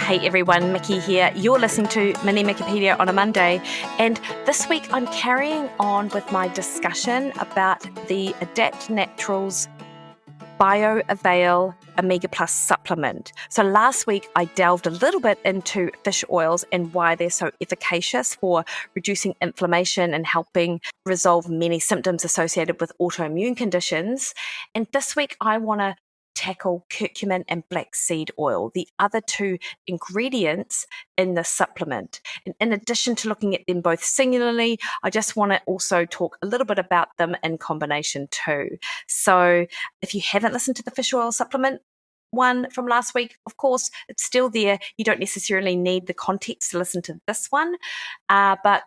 Hey everyone, Mikki here. You're listening to Mini Mikkipedia on a Monday, and this week I'm carrying on with my discussion about the Adapt Naturals BioAvail Omega Plus supplement. So last week I delved a little bit into fish oils and why they're so efficacious for reducing inflammation and helping resolve many symptoms associated with autoimmune conditions. And this week I want to tackle curcumin and black seed oil, the other two ingredients in the supplement. And in addition to looking at them both singularly, I just want to also talk a little bit about them in combination too. So if you haven't listened to the fish oil supplement one from last week, of course, it's still there. You don't necessarily need the context to listen to this one, but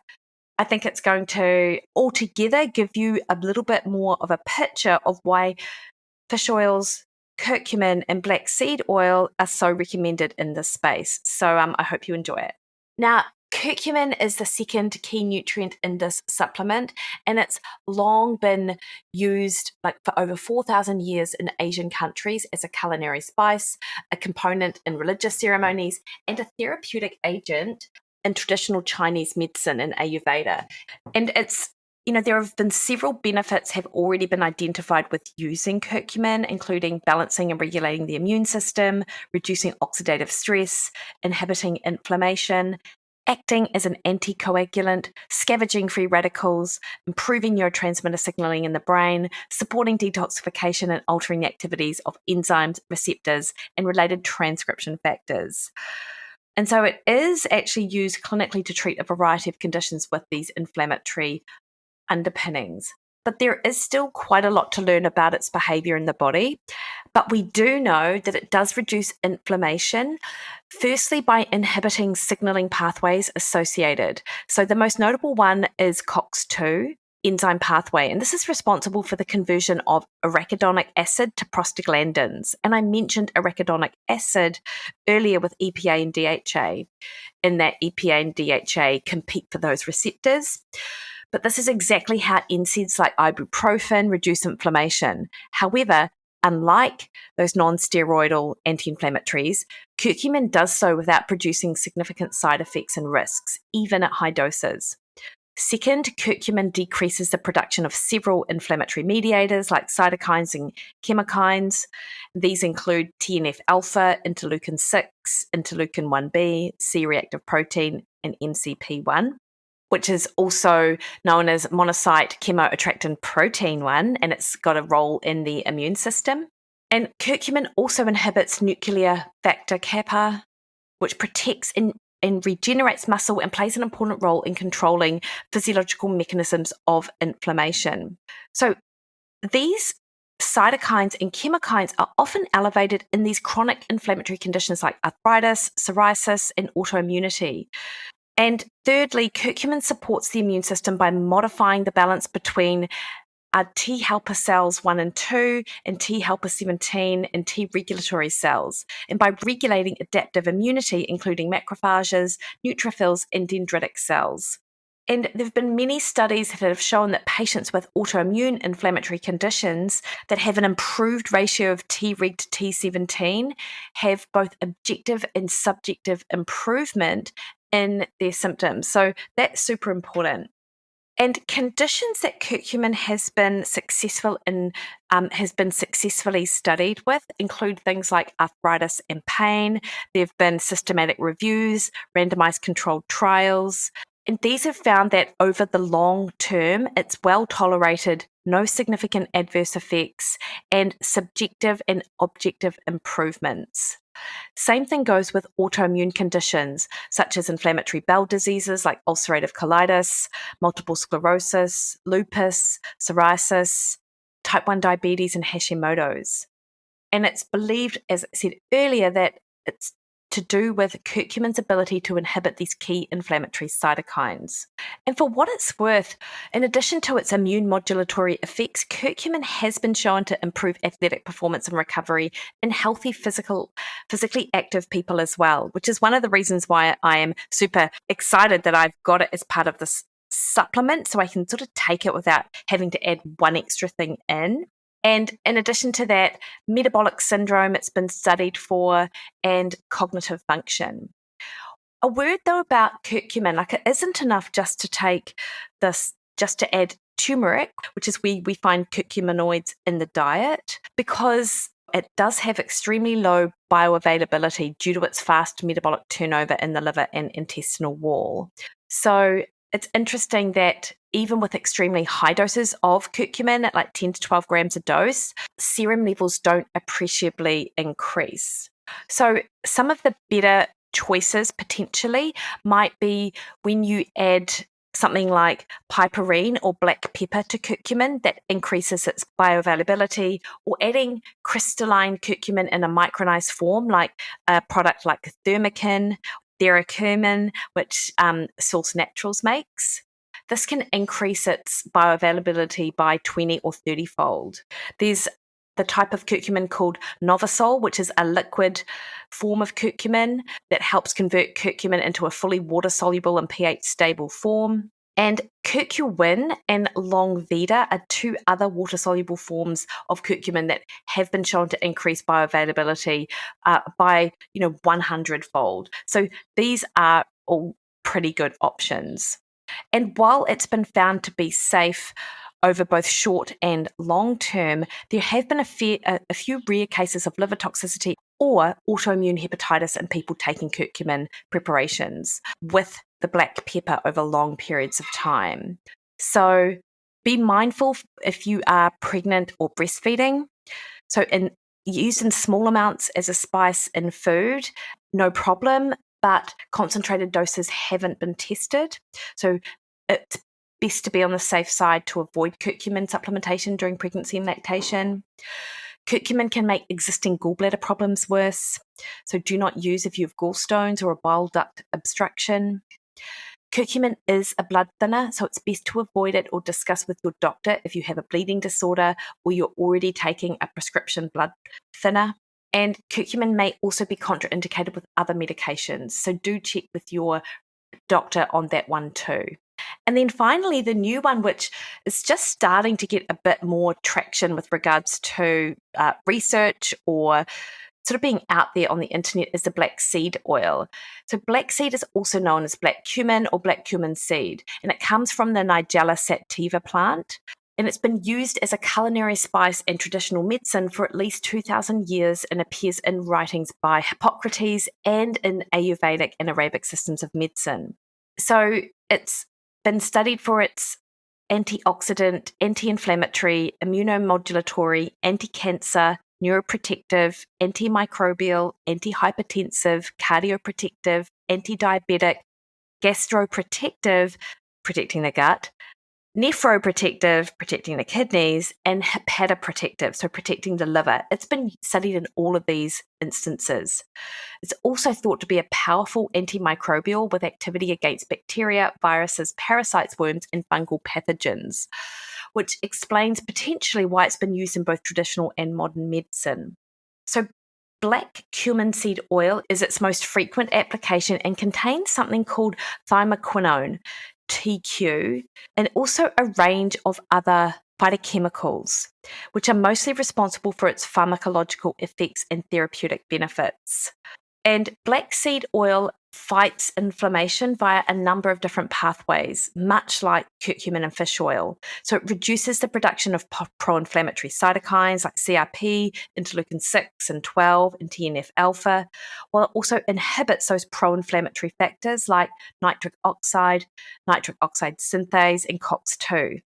I think it's going to altogether give you a little bit more of a picture of why fish oils, curcumin, and black seed oil are so recommended in this space. So I hope you enjoy it. Now, curcumin is the second key nutrient in this supplement, and it's long been used for over 4,000 years in Asian countries as a culinary spice, a component in religious ceremonies, and a therapeutic agent in traditional Chinese medicine and Ayurveda. And there have been several benefits have already been identified with using curcumin, including balancing and regulating the immune system, reducing oxidative stress, inhibiting inflammation, acting as an anticoagulant, scavenging free radicals, improving neurotransmitter signaling in the brain, supporting detoxification and altering the activities of enzymes, receptors, and related transcription factors. And so it is actually used clinically to treat a variety of conditions with these inflammatory underpinnings. But there is still quite a lot to learn about its behavior in the body. But we do know that it does reduce inflammation, firstly by inhibiting signaling pathways associated. So the most notable one is COX-2 enzyme pathway, and this is responsible for the conversion of arachidonic acid to prostaglandins. And I mentioned arachidonic acid earlier with EPA and DHA, in that EPA and DHA compete for those receptors. But this is exactly how NSAIDs like ibuprofen reduce inflammation. However, unlike those non-steroidal anti-inflammatories, curcumin does so without producing significant side effects and risks, even at high doses. Second, curcumin decreases the production of several inflammatory mediators like cytokines and chemokines. These include TNF-alpha, interleukin-6, interleukin-1b, C-reactive protein, and MCP-1, which is also known as monocyte chemoattractant protein 1, and it's got a role in the immune system. And curcumin also inhibits nuclear factor kappa, which protects and regenerates muscle and plays an important role in controlling physiological mechanisms of inflammation. So these cytokines and chemokines are often elevated in these chronic inflammatory conditions like arthritis, psoriasis, and autoimmunity. And thirdly, curcumin supports the immune system by modifying the balance between T helper cells 1 and 2 and T helper 17 and T regulatory cells, and by regulating adaptive immunity, including macrophages, neutrophils, and dendritic cells. And there have been many studies that have shown that patients with autoimmune inflammatory conditions that have an improved ratio of Treg to T17 have both objective and subjective improvement in their symptoms. So that's super important. And conditions that curcumin has been successfully studied with include things like arthritis and pain. There have been systematic reviews, randomized controlled trials, and these have found that over the long term, it's well tolerated, no significant adverse effects, and subjective and objective improvements. Same thing goes with autoimmune conditions, such as inflammatory bowel diseases like ulcerative colitis, multiple sclerosis, lupus, psoriasis, type 1 diabetes, and Hashimoto's. And it's believed, as I said earlier, that it's to do with curcumin's ability to inhibit these key inflammatory cytokines. And for what it's worth, in addition to its immune modulatory effects, curcumin has been shown to improve athletic performance and recovery in healthy physically active people as well, which is one of the reasons why I am super excited that I've got it as part of this supplement, so I can sort of take it without having to add one extra thing in. And in addition to that, metabolic syndrome it's been studied for, and cognitive function. A word though about curcumin, like it isn't enough just to take this, just to add turmeric, which is where we find curcuminoids in the diet, because it does have extremely low bioavailability due to its fast metabolic turnover in the liver and intestinal wall. So it's interesting that even with extremely high doses of curcumin at like 10 to 12 grams a dose, serum levels don't appreciably increase. So some of the better choices potentially might be when you add something like piperine or black pepper to curcumin that increases its bioavailability, or adding crystalline curcumin in a micronized form like a product like Thermicin, Theracurmin, which Source Naturals makes. This can increase its bioavailability by 20 or 30 fold. There's the type of curcumin called Novasol, which is a liquid form of curcumin that helps convert curcumin into a fully water-soluble and pH-stable form. And curcumin and Longvida are two other water-soluble forms of curcumin that have been shown to increase bioavailability by 100-fold. So these are all pretty good options. And while it's been found to be safe over both short and long term, there have been a few rare cases of liver toxicity or autoimmune hepatitis in people taking curcumin preparations with the black pepper over long periods of time. So be mindful if you are pregnant or breastfeeding. So used in small amounts as a spice in food, no problem, but concentrated doses haven't been tested. So it's best to be on the safe side to avoid curcumin supplementation during pregnancy and lactation. Curcumin can make existing gallbladder problems worse, so do not use if you have gallstones or a bile duct obstruction. Curcumin is a blood thinner, so it's best to avoid it or discuss with your doctor if you have a bleeding disorder or you're already taking a prescription blood thinner. And curcumin may also be contraindicated with other medications, so do check with your doctor on that one too. And then finally, the new one, which is just starting to get a bit more traction with regards to research or sort of being out there on the internet, is the black seed oil. So black seed is also known as black cumin or black cumin seed, and it comes from the Nigella sativa plant. And it's been used as a culinary spice and traditional medicine for at least 2,000 years and appears in writings by Hippocrates and in Ayurvedic and Arabic systems of medicine. So it's been studied for its antioxidant, anti-inflammatory, immunomodulatory, anti-cancer, neuroprotective, antimicrobial, antihypertensive, cardioprotective, anti-diabetic, gastroprotective, protecting the gut, nephroprotective, protecting the kidneys, and hepatoprotective, so protecting the liver. It's been studied in all of these instances. It's also thought to be a powerful antimicrobial with activity against bacteria, viruses, parasites, worms, and fungal pathogens, which explains potentially why it's been used in both traditional and modern medicine. So black cumin seed oil is its most frequent application and contains something called thymoquinone, TQ, and also a range of other phytochemicals, which are mostly responsible for its pharmacological effects and therapeutic benefits. And black seed oil fights inflammation via a number of different pathways, much like curcumin and fish oil. So it reduces the production of pro-inflammatory cytokines like CRP, interleukin 6 and 12, and TNF alpha, while it also inhibits those pro-inflammatory factors like nitric oxide synthase, and COX-2.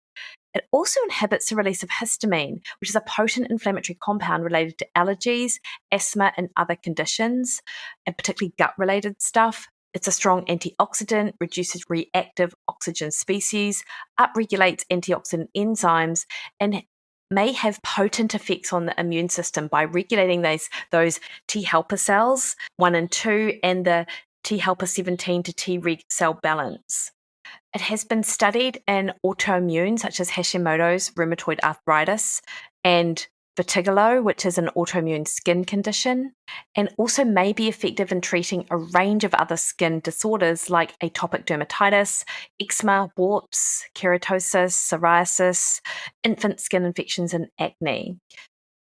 It also inhibits the release of histamine, which is a potent inflammatory compound related to allergies, asthma, and other conditions, and particularly gut-related stuff. It's a strong antioxidant, reduces reactive oxygen species, upregulates antioxidant enzymes, and may have potent effects on the immune system by regulating those T helper cells 1 and 2 and the T helper 17 to Treg cell balance. It has been studied in autoimmune, such as Hashimoto's rheumatoid arthritis, and vitiligo, which is an autoimmune skin condition, and also may be effective in treating a range of other skin disorders like atopic dermatitis, eczema, warts, keratosis, psoriasis, infant skin infections, and acne.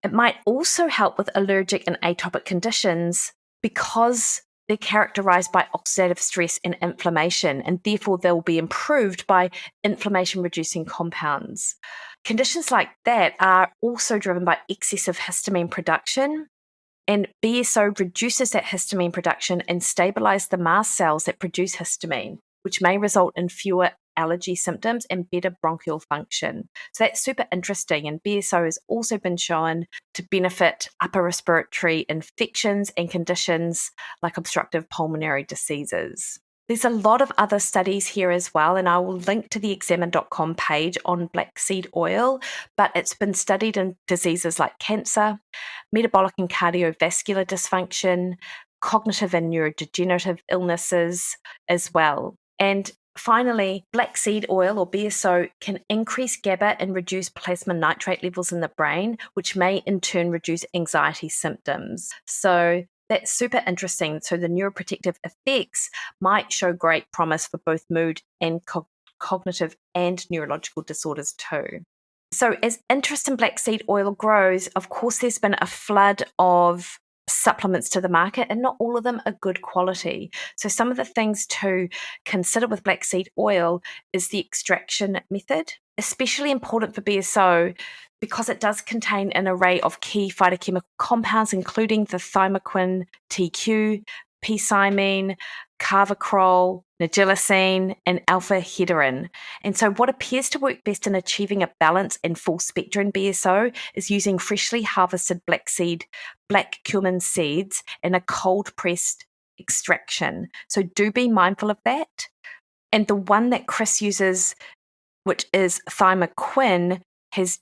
It might also help with allergic and atopic conditions because they're characterized by oxidative stress and inflammation, and therefore they'll be improved by inflammation reducing compounds. Conditions like that are also driven by excessive histamine production, and BSO reduces that histamine production and stabilizes the mast cells that produce histamine, which may result in fewer allergy symptoms and better bronchial function. So that's super interesting. And BSO has also been shown to benefit upper respiratory infections and conditions like obstructive pulmonary diseases. There's a lot of other studies here as well, and I will link to the examine.com page on black seed oil, but it's been studied in diseases like cancer, metabolic and cardiovascular dysfunction, cognitive and neurodegenerative illnesses as well. And finally, black seed oil or BSO can increase GABA and reduce plasma nitrate levels in the brain, which may in turn reduce anxiety symptoms. So that's super interesting. So the neuroprotective effects might show great promise for both mood and cognitive and neurological disorders too. So as interest in black seed oil grows, of course, there's been a flood of supplements to the market, and not all of them are good quality. So some of the things to consider with black seed oil is the extraction method, especially important for BSO because it does contain an array of key phytochemical compounds, including the thymoquin TQ, p-cymene, carvacrol, nagilacine, and alpha-heterin. And so what appears to work best in achieving a balance and full spectrum BSO is using freshly harvested black cumin seeds in a cold-pressed extraction. So do be mindful of that. And the one that Chris uses, which is thymoquin, has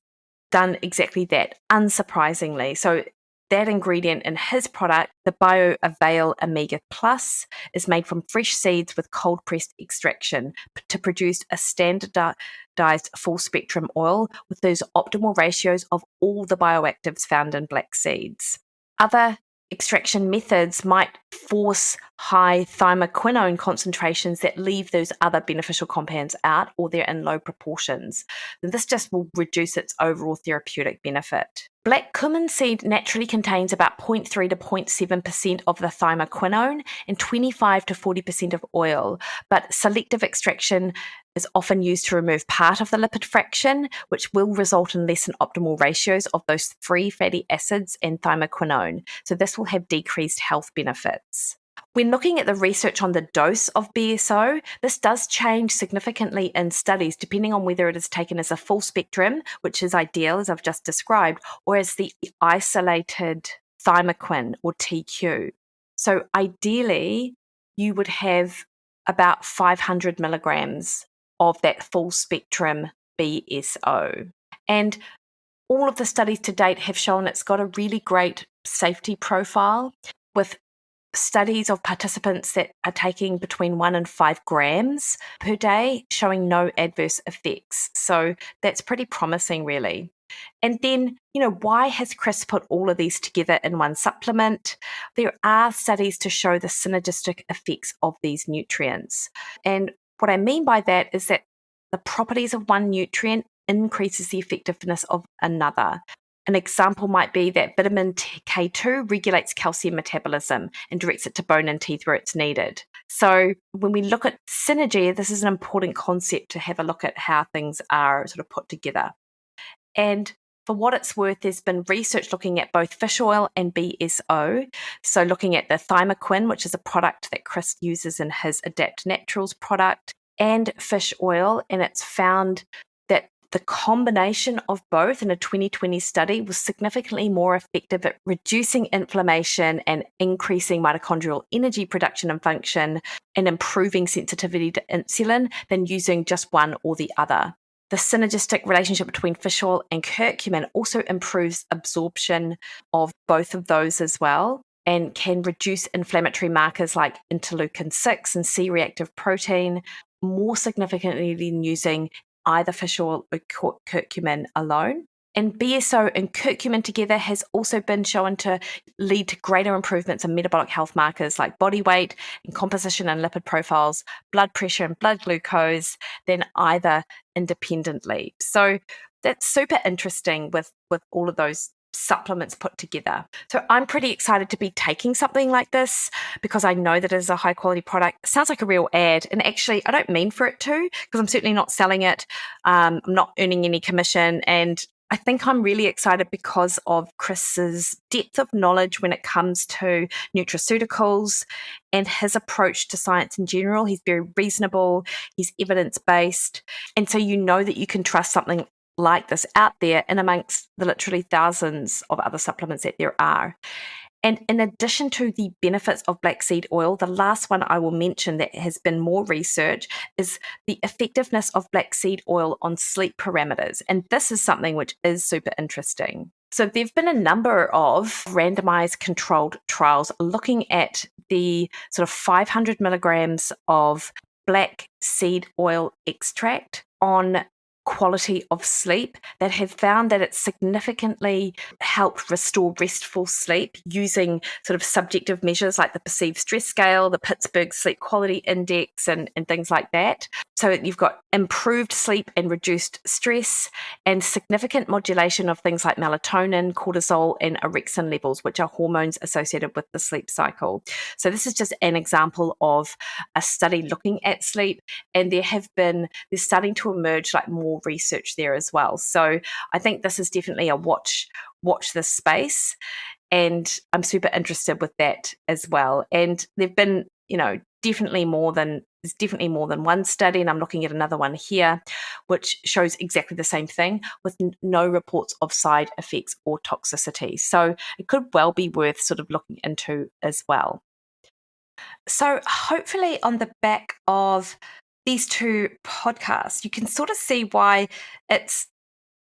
done exactly that, unsurprisingly. So that ingredient in his product, the BioAvail Omega Plus, is made from fresh seeds with cold pressed extraction to produce a standardized full spectrum oil with those optimal ratios of all the bioactives found in black seeds. Other extraction methods might force high thymoquinone concentrations that leave those other beneficial compounds out, or they're in low proportions. And this just will reduce its overall therapeutic benefit. Black cumin seed naturally contains about 0.3 to 0.7% of the thymoquinone and 25 to 40% of oil, but selective extraction is often used to remove part of the lipid fraction, which will result in less than optimal ratios of those free fatty acids and thymoquinone. So this will have decreased health benefits. When looking at the research on the dose of BSO, this does change significantly in studies depending on whether it is taken as a full spectrum, which is ideal as I've just described, or as the isolated thymoquin or TQ. So ideally, you would have about 500 milligrams of that full spectrum BSO. And all of the studies to date have shown it's got a really great safety profile, with studies of participants that are taking between 1 and 5 grams per day showing no adverse effects. So that's pretty promising, really. And then, why has Chris put all of these together in one supplement? There are studies to show the synergistic effects of these nutrients. And what I mean by that is that the properties of one nutrient increases the effectiveness of another. An example might be that vitamin K2 regulates calcium metabolism and directs it to bone and teeth where it's needed. So when we look at synergy, this is an important concept to have a look at how things are sort of put together. And for what it's worth, there's been research looking at both fish oil and BSO. So looking at the thymoquin, which is a product that Chris uses in his Adapt Naturals product, and fish oil, and it's found that the combination of both in a 2020 study was significantly more effective at reducing inflammation and increasing mitochondrial energy production and function and improving sensitivity to insulin than using just one or the other. The synergistic relationship between fish oil and curcumin also improves absorption of both of those as well, and can reduce inflammatory markers like interleukin 6 and C-reactive protein more significantly than using either fish oil or curcumin alone. And BSO and curcumin together has also been shown to lead to greater improvements in metabolic health markers like body weight and composition and lipid profiles, blood pressure and blood glucose than either independently. So that's super interesting with all of those supplements put together. So I'm pretty excited to be taking something like this because I know that it is a high quality product. It sounds like a real ad, and actually I don't mean for it to, because I'm certainly not selling it. I'm not earning any commission, and I think I'm really excited because of Chris's depth of knowledge when it comes to nutraceuticals and his approach to science in general. He's very reasonable, he's evidence-based, and so you know that you can trust something like this out there in amongst the literally thousands of other supplements that there are. And in addition to the benefits of black seed oil, the last one I will mention that has been more research is the effectiveness of black seed oil on sleep parameters. And this is something which is super interesting. So there have been a number of randomized controlled trials looking at the sort of 500 milligrams of black seed oil extract on quality of sleep that have found that it significantly helped restore restful sleep using sort of subjective measures like the perceived stress scale, the Pittsburgh Sleep Quality Index, and things like that. So you've got improved sleep and reduced stress and significant modulation of things like melatonin, cortisol, and orexin levels, which are hormones associated with the sleep cycle. So this is just an example of a study looking at sleep, and there's starting to emerge like more research there as well. So I think this is definitely a watch this space, and I'm super interested with that as well. And there've been, definitely more than one study, and I'm looking at another one here, which shows exactly the same thing with no reports of side effects or toxicity. So it could well be worth sort of looking into as well. So hopefully on the back of these two podcasts, you can sort of see why it's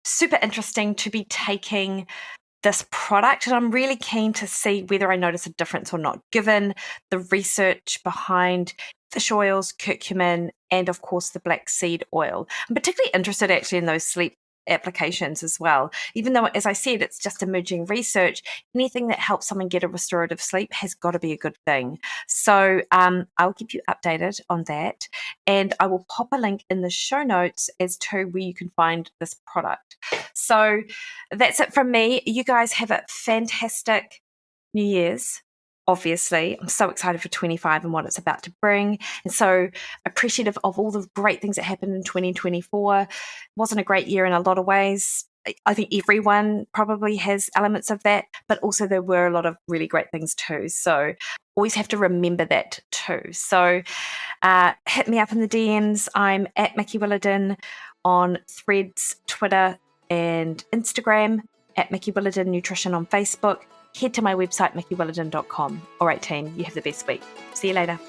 super interesting to be taking this product. And I'm really keen to see whether I notice a difference or not, given the research behind fish oils, curcumin, and of course the black seed oil. I'm particularly interested actually in those sleep applications as well. Even though, as I said, it's just emerging research, anything that helps someone get a restorative sleep has got to be a good thing. So I'll keep you updated on that. And I will pop a link in the show notes as to where you can find this product. So that's it from me. You guys have a fantastic New Year's. Obviously, I'm so excited for 25 and what it's about to bring, and so appreciative of all the great things that happened in 2024. It wasn't a great year in a lot of ways. I think everyone probably has elements of that, but also there were a lot of really great things too. So always have to remember that too. So hit me up in the DMs. I'm at Mikki Williden on Threads, Twitter, and Instagram, at Mikki Williden Nutrition on Facebook. Head to my website, mikkiwilliden.com. All right, team, you have the best week. See you later.